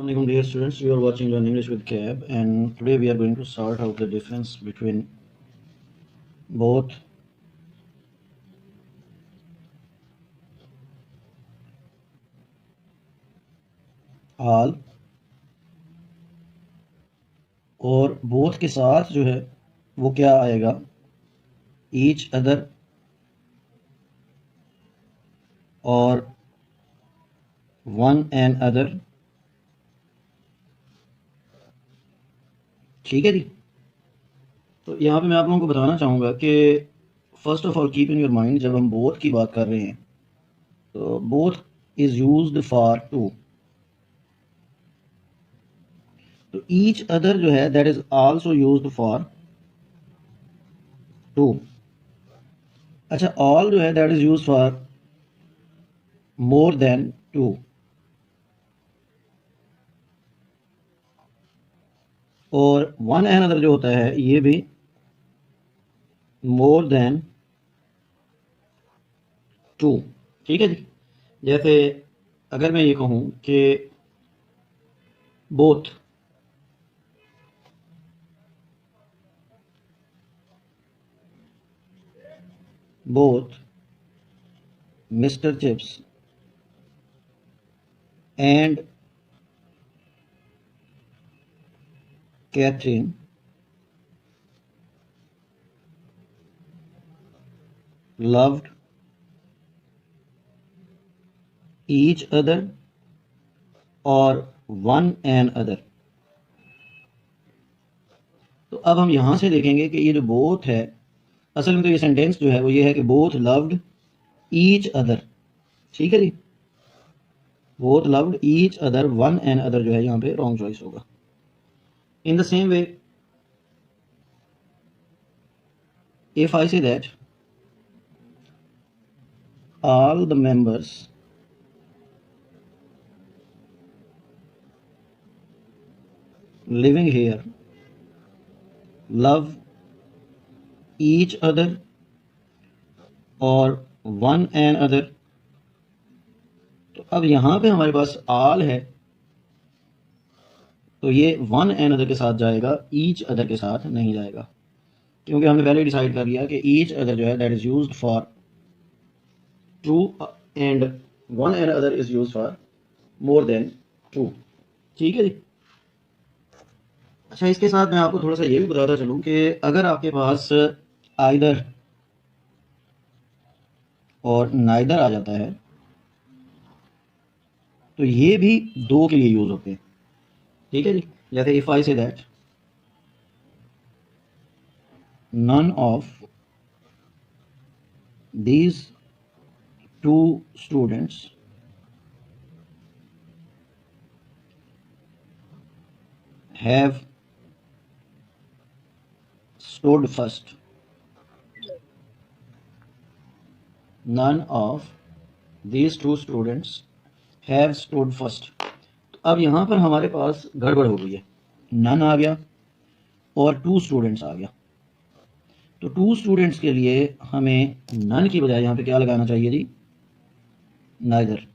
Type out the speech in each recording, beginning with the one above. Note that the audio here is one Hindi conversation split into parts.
Assalamualaikum dear students, you are watching Learn English with Cab, and today we are going to sort out the difference between both all और both के साथ जो है वो क्या आएगा, each other और one and other। ठीक है जी। तो यहाँ पे मैं आप लोगों को बताना चाहूँगा कि first of all keep in your mind, जब हम बोथ की बात कर रहे हैं तो both is used for two, तो ईच अदर जो है that is also used for two. अच्छा, ऑल जो है that is used for more than two, और वन एंड अदर जो होता है ये भी मोर देन टू। ठीक है जी। जैसे अगर मैं ये कहूँ कि both both Mister Chips and Catherine loved each other और one and other। तो अब हम यहां से देखेंगे कि ये जो बोथ है, असल में तो ये सेंटेंस जो है वो ये है कि बोथ लव्ड ईच अदर। ठीक है जी, both loved each other, one and other जो है यहाँ पे रॉन्ग चॉइस होगा। In the same way if I say that all the members living here love each other और one and other। तो अब यहाँ पे हमारे पास all है, तो ये one and other के साथ जाएगा, each other के साथ नहीं जाएगा, क्योंकि हमने पहले डिसाइड कर लिया कि each other जो है that is used for two and one and other is used for more than two। ठीक है जी। अच्छा, इसके साथ मैं आपको थोड़ा सा ये भी बताता चलूँ कि अगर आपके पास आइदर और नाइदर आ जाता है तो ये भी दो के लिए यूज होते हैं। ठीक है जी। जैसे if I say that none of these two students have stood first, none of these two students have stood first। तो अब यहाँ पर हमारे पास गड़बड़ हो गई है, नन आ गया और टू स्टूडेंट्स आ गया। तो टू स्टूडेंट्स के लिए हमें नन की बजाय यहाँ पे क्या लगाना चाहिए जी, neither.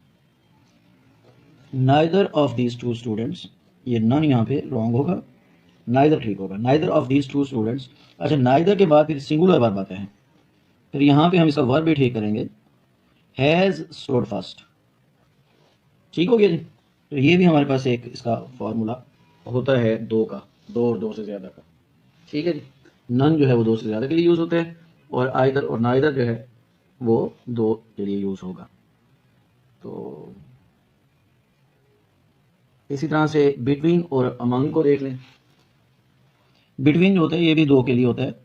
Neither of these two students, ये नन यहाँ पे रॉन्ग होगा, नाइदर ठीक होगा, neither of these two students. अच्छा, नाइदर के बाद फिर सिंगुलर वर्ब आते हैं, फिर यहाँ पे हम इसका वर्ब भी ठीक करेंगे, हैज स्टूड फर्स्ट। ठीक हो गया जी। तो ये भी हमारे पास एक इसका फॉर्मूला होता है दो का, दो और दो से ज़्यादा का। ठीक है जी। नन जो है वो दो से ज़्यादा के लिए यूज़ होते हैं, और आइदर और नाइदर जो है वो दो के लिए यूज़ होगा। तो इसी तरह से बिटवीन और अमंग को देख लें। बिटवीन जो होता है ये भी दो के लिए होता है,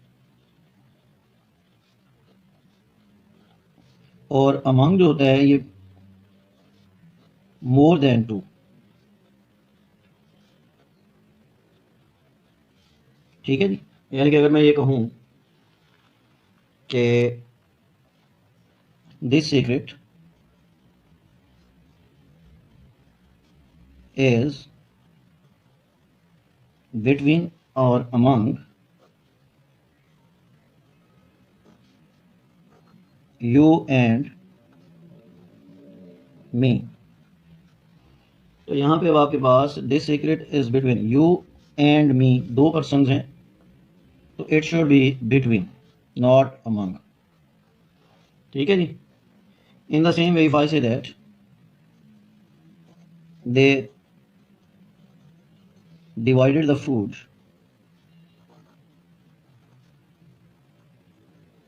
और अमंग जो होता है ये मोर देन टू। ठीक है जी। यानी कि अगर मैं ये कहूँ कि दिस सीक्रेट इज बिटवीन और अमंग you and me, तो यहाँ पे अब आपके पास this secret is between you and me, दो पर्सन हैं, तो it should be between, not among. ठीक है जी। In the same way if I say that they divided the food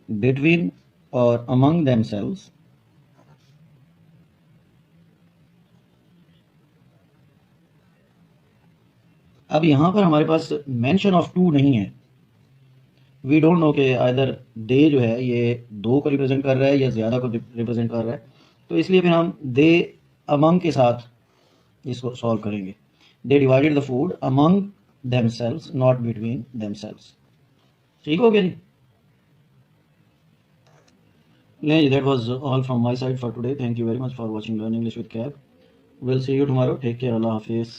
between or among themselves, अब यहां पर हमारे पास मेंशन ऑफ टू नहीं है। वी डोंट नो कि आइदर दे जो है ये दो को रिप्रेजेंट कर रहा है या ज़्यादा को रिप्रेजेंट कर रहा है, तो इसलिए फिर हम दे अमंग के साथ इसको सॉल्व करेंगे। They divided the food among themselves, not between themselves. ठीक हो गया जी। Yeah, that was all from my side for today. Thank you very much for watching Learn English with Cap. We'll see you tomorrow. Take care. Allah Hafiz.